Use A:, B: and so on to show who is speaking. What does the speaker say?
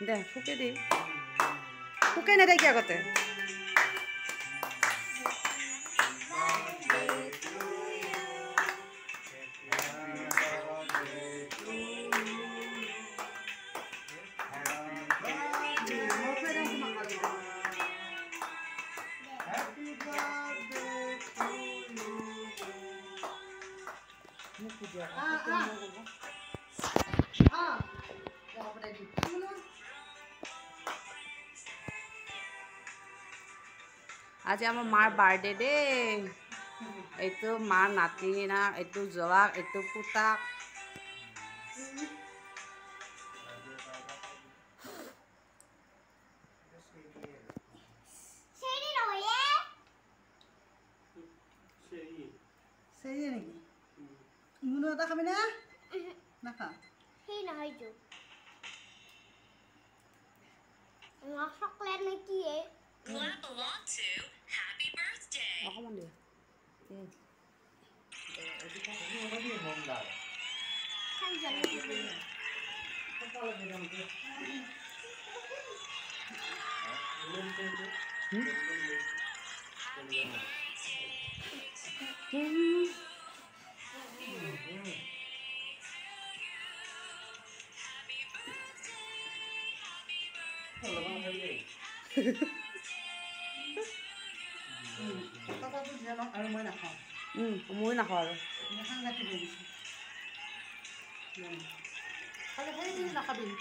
A: দে ফুকে দি ফুকে নেদেখি আগতে আজি আমাৰ মাৰ বাৰ্থডে দেই এইটো মাৰ নাতি না এইটো জোৱাক এইটো পুতাক
B: Saya lagi. Ibu nak kami na? Naka.
C: Hey na hijo. Ang chocolate na kiye.
D: Clap along to Happy Birthday.
A: Ako man dia.
C: Kan jalan dulu.
B: Kata tu dia nak air mana kau?
A: Umur nak kalau.
B: Nak hang lagi boleh. Kalau hari ni nak kabin.